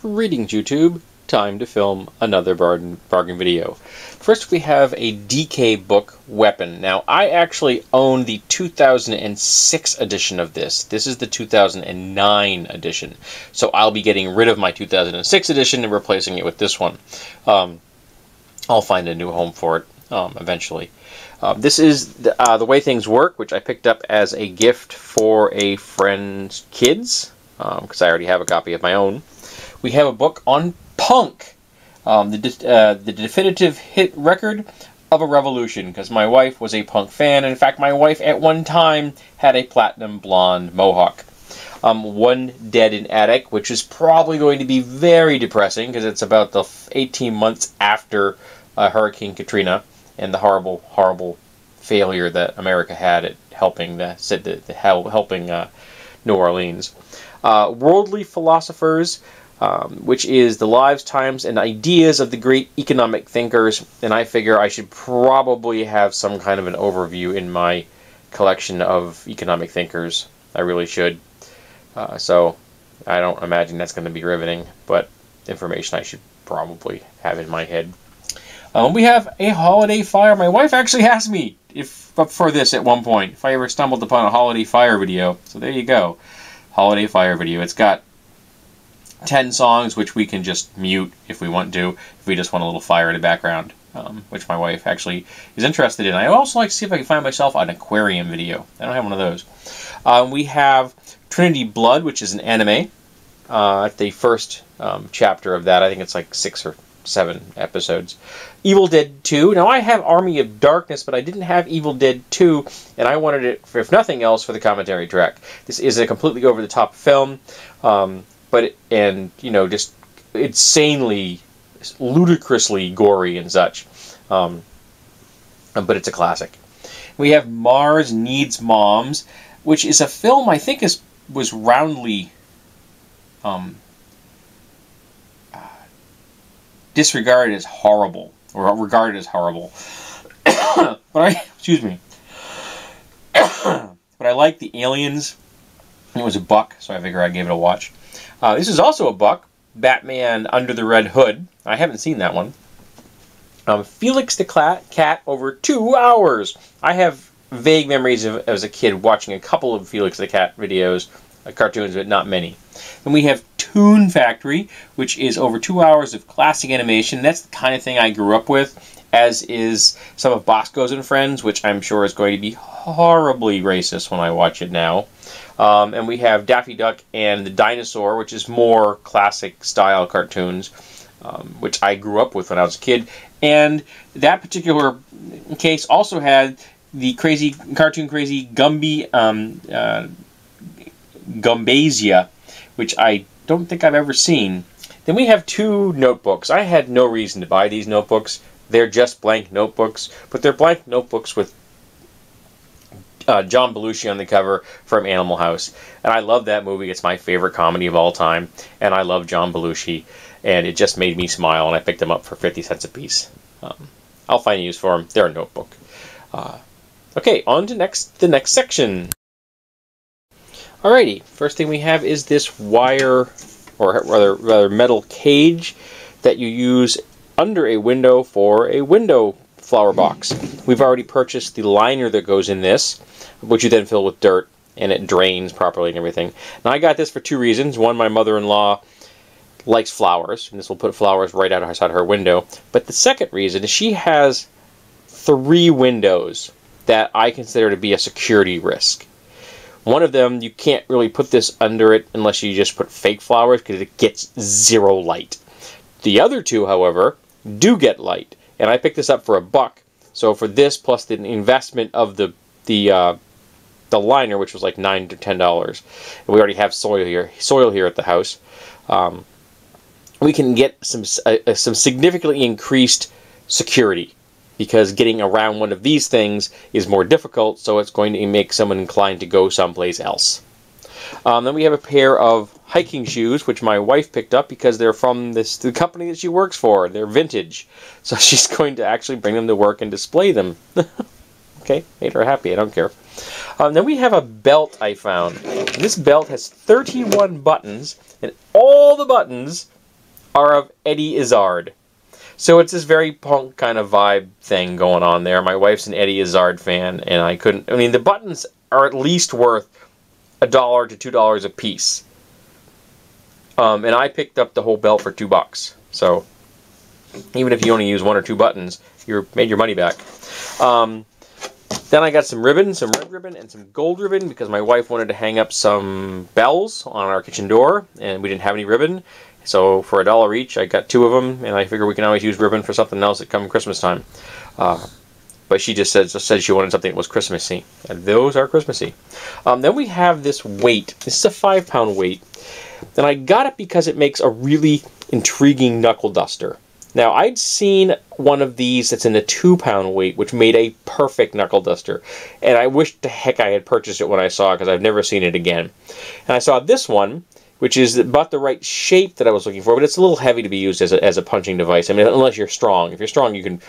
Greetings YouTube, time to film another bargain video. First we have a DK book, Weapon. Now I actually own the 2006 edition of this. This is the 2009 edition. So I'll be getting rid of my 2006 edition and replacing it with this one. I'll find a new home for it eventually. This is the way things work, which I picked up as a gift for a friend's kids, because I already have a copy of my own. We have a book on punk, the definitive hit record of a revolution, because my wife was a punk fan. In fact, my wife at one time had a platinum blonde mohawk. One Dead in Attic, which is probably going to be very depressing, because it's about the 18 months after Hurricane Katrina and the horrible, horrible failure that America had at helping New Orleans. Worldly Philosophers, which is the lives, times, and ideas of the great economic thinkers, and I figure I should probably have some kind of an overview in my collection of economic thinkers. I really should. So I don't imagine that's going to be riveting, but information I should probably have in my head. We have a holiday fire. My wife actually asked me for this at one point, if I ever stumbled upon a holiday fire video. So there you go. Holiday fire video. It's got 10 songs, which we can just mute if we want to, if we just want a little fire in the background, which my wife actually is interested in. I also like to see if I can find myself an aquarium video. I don't have one of those. We have Trinity Blood, which is an anime. The first chapter of that, I think it's like 6 or 7 episodes. Evil Dead 2. Now I have Army of Darkness, but I didn't have Evil Dead 2, and I wanted it, if nothing else, for the commentary track. This is a completely over-the-top film, just insanely, ludicrously gory and such. But it's a classic. We have Mars Needs Moms, which is a film I think was roundly disregarded as horrible, or regarded as horrible. Excuse me. But I like the aliens. It was a buck, so I figure I gave it a watch. This is also a buck, Batman Under the Red Hood. I haven't seen that one. Felix the Cat over 2 hours. I have vague memories of as a kid watching a couple of Felix the Cat videos, cartoons, but not many. Then we have Toon Factory, which is over 2 hours of classic animation. That's the kind of thing I grew up with, as is some of Bosco's and Friends, which I'm sure is going to be horribly racist when I watch it now. And we have Daffy Duck and the Dinosaur, which is more classic style cartoons, which I grew up with when I was a kid. And that particular case also had the cartoon crazy Gumby, Gumbasia, which I don't think I've ever seen. Then we have 2 notebooks. I had no reason to buy these notebooks. They're just blank notebooks, but they're blank notebooks with John Belushi on the cover from Animal House. And I love that movie. It's my favorite comedy of all time. And I love John Belushi. And it just made me smile, and I picked them up for 50 cents a piece. I'll find a use for them. They're a notebook. Okay, on to the next section. Alrighty, first thing we have is this wire, or rather metal cage that you use under a window for a window flower box. We've already purchased the liner that goes in this, which you then fill with dirt, and it drains properly and everything. Now I got this for 2 reasons. One, my mother-in-law likes flowers, and this will put flowers right outside her window. But the second reason is she has 3 windows that I consider to be a security risk. One of them, you can't really put this under it unless you just put fake flowers, because it gets 0 light. The other 2, however, do get light, and I picked this up for $1. So for this plus the investment of the liner, which was like $9 to $10, and we already have soil here at the house, we can get some significantly increased security, because getting around one of these things is more difficult, so it's going to make someone inclined to go someplace else. Then we have a pair of hiking shoes, which my wife picked up because they're from the company that she works for. They're vintage, so she's going to actually bring them to work and display them. Okay, made her happy, I don't care. Then we have a belt I found. This belt has 31 buttons, and all the buttons are of Eddie Izzard. So it's this very punk kind of vibe thing going on there. My wife's an Eddie Izzard fan, and I mean, the buttons are at least worth $1 to $2 a piece. And I picked up the whole belt for $2. So even if you only use 1 or 2 buttons, you made your money back. Then I got some ribbon, some red ribbon, and some gold ribbon because my wife wanted to hang up some bells on our kitchen door, and we didn't have any ribbon. So for $1 each, I got 2 of them, and I figure we can always use ribbon for something else at come Christmas time. But she just said she wanted something that was Christmassy, and those are Christmassy. Then we have this weight. This is a 5-pound weight, and I got it because it makes a really intriguing knuckle duster. Now, I'd seen one of these that's in a 2-pound weight, which made a perfect knuckle duster. And I wish to heck I had purchased it when I saw it, because I've never seen it again. And I saw this one, which is about the right shape that I was looking for, but it's a little heavy to be used as a punching device. I mean, unless you're strong. If you're strong, you can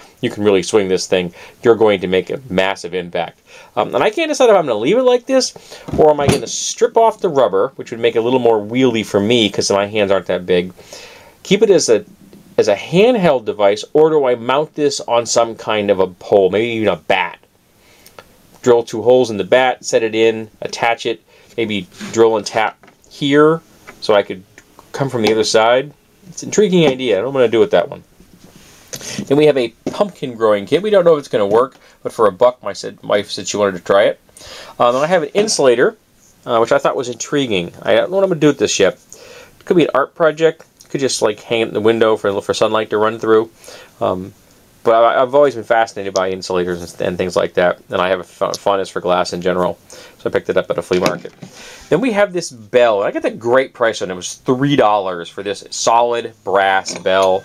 really swing this thing. You're going to make a massive impact. And I can't decide if I'm going to leave it like this, or am I going to strip off the rubber, which would make it a little more wieldy for me, because my hands aren't that big. Keep it as a handheld device, or do I mount this on some kind of a pole, maybe even a bat? Drill 2 holes in the bat, set it in, attach it, maybe drill and tap here so I could come from the other side. It's an intriguing idea. I don't know what I'm going to do with that one. Then we have a pumpkin growing kit. We don't know if it's going to work, but for $1, my wife said she wanted to try it. Then I have an insulator, which I thought was intriguing. I don't know what I'm going to do with this yet. It could be an art project. Could just like hang it in the window for sunlight to run through. But I've always been fascinated by insulators and things like that, and I have a fondness for glass in general, so I picked it up at a flea market. Then we have this bell. I got a great price on it. It was $3 for this solid brass bell.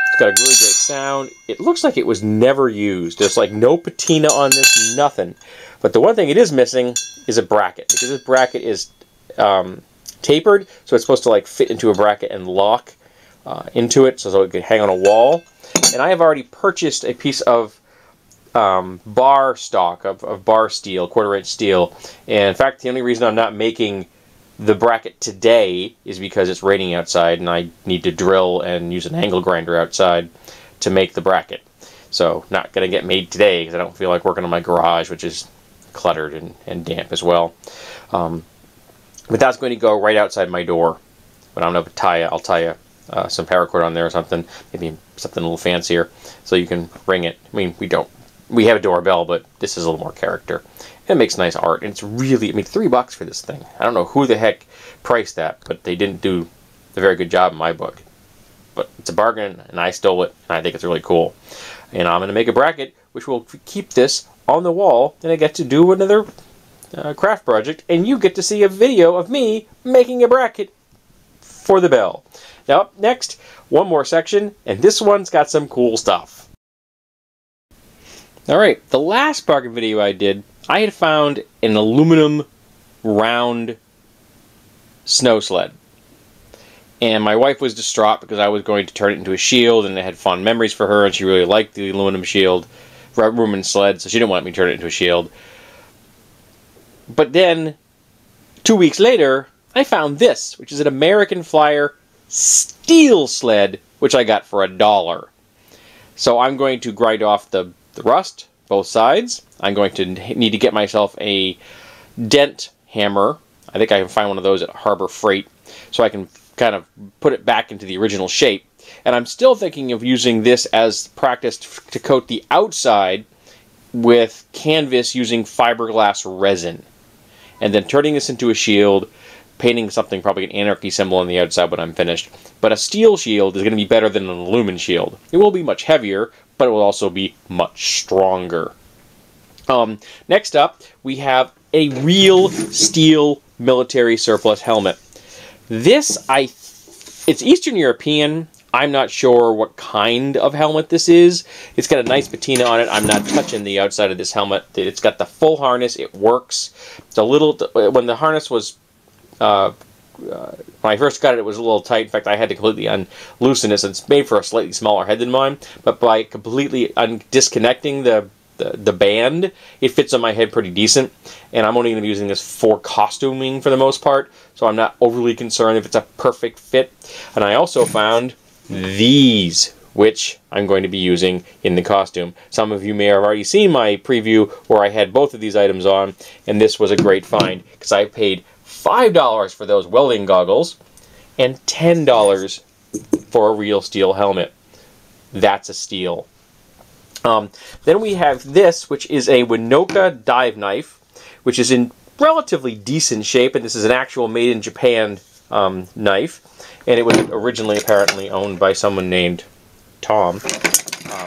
It's got a really great sound. It looks like it was never used. There's like no patina on this, nothing. But the one thing it is missing is a bracket, because this bracket is tapered, so it's supposed to like fit into a bracket and lock into it so it could hang on a wall. And I have already purchased a piece of bar stock, of bar steel, 1/4-inch steel. And in fact, the only reason I'm not making the bracket today is because it's raining outside and I need to drill and use an angle grinder outside to make the bracket. So not going to get made today because I don't feel like working on my garage, which is cluttered and damp as well. But that's going to go right outside my door. But I'm going to I'll tie you some paracord on there or something, maybe something a little fancier, so you can ring it. I mean, we have a doorbell, but this is a little more character. It makes nice art, and it's really, I mean, $3 for this thing. I don't know who the heck priced that, but they didn't do a very good job in my book. But it's a bargain, and I stole it, and I think it's really cool. And I'm going to make a bracket, which will keep this on the wall, and I get to do another craft project, and you get to see a video of me making a bracket for the bell. Now up next, one more section, and this one's got some cool stuff. Alright, the last bargain video I did, I had found an aluminum round snow sled. And my wife was distraught because I was going to turn it into a shield, and it had fond memories for her, and she really liked the aluminum shield, aluminum sled, so she didn't want me to turn it into a shield. But then, 2 weeks later, I found this, which is an American Flyer steel sled, which I got for $1. So I'm going to grind off the rust, both sides. I'm going to need to get myself a dent hammer. I think I can find one of those at Harbor Freight, so I can kind of put it back into the original shape. And I'm still thinking of using this as practice to coat the outside with canvas using fiberglass resin. And then turning this into a shield, painting something, probably an anarchy symbol on the outside when I'm finished. But a steel shield is going to be better than an aluminum shield. It will be much heavier, but it will also be much stronger. Next up, we have a real steel military surplus helmet. This, it's Eastern European. I'm not sure what kind of helmet this is. It's got a nice patina on it. I'm not touching the outside of this helmet. It's got the full harness. It works. It's a little, when the harness was, when I first got it, it was a little tight. In fact, I had to completely unloosen this. It's made for a slightly smaller head than mine. But by completely disconnecting the the band. It fits on my head pretty decent, and I'm only going to be using this for costuming for the most part, so I'm not overly concerned if it's a perfect fit. And I also found these, which I'm going to be using in the costume. Some of you may have already seen my preview where I had both of these items on, and this was a great find because I paid $5 for those welding goggles and $10 for a real steel helmet. That's a steal. Then we have this, which is a Winoka dive knife, which is in relatively decent shape, and this is an actual made in Japan knife, and it was originally apparently owned by someone named Tom,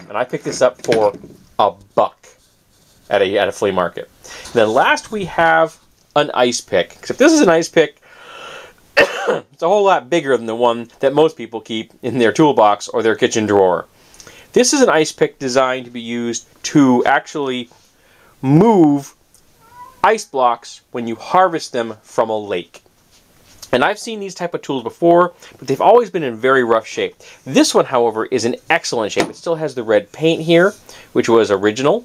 and I picked this up for $1 at a flea market. And then last we have an ice pick, except this is an ice pick. It's a whole lot bigger than the one that most people keep in their toolbox or their kitchen drawer. This is an ice pick designed to be used to actually move ice blocks when you harvest them from a lake. And I've seen these type of tools before, but they've always been in very rough shape. This one, however, is in excellent shape. It still has the red paint here, which was original.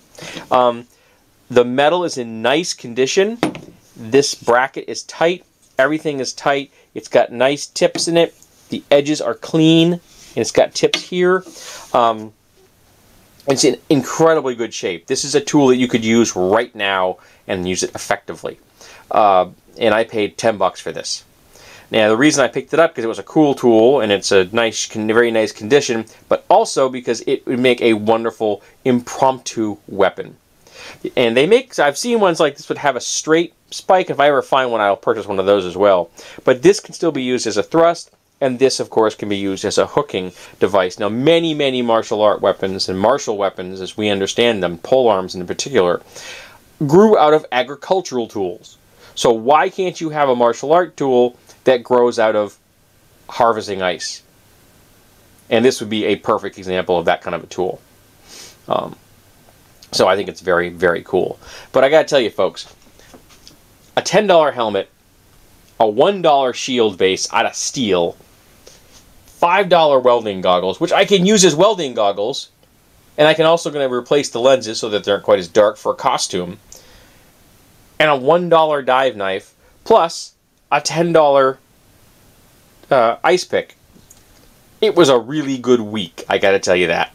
The metal is in nice condition. This bracket is tight. Everything is tight. It's got nice tips in it. The edges are clean, and it's got tips here. It's in incredibly good shape. This is a tool that you could use right now and use it effectively. And I paid $10 for this. Now, the reason I picked it up because it was a cool tool and it's a nice, very nice condition, but also because it would make a wonderful impromptu weapon. And they make, I've seen ones like this would have a straight spike. If I ever find one, I'll purchase one of those as well. But this can still be used as a thrust, and this, of course, can be used as a hooking device. Now, many, many martial art weapons and martial weapons, as we understand them, pole arms in particular, grew out of agricultural tools. So why can't you have a martial art tool that grows out of harvesting ice? And this would be a perfect example of that kind of a tool. So I think it's very, very cool. But I gotta tell you, folks, a $10 helmet, a $1 shield base out of steel, $5 welding goggles, which I can use as welding goggles, and I can also going to replace the lenses so that they aren't quite as dark for a costume, and a $1 dive knife, plus a $10 ice pick. It was a really good week, I gotta tell you that.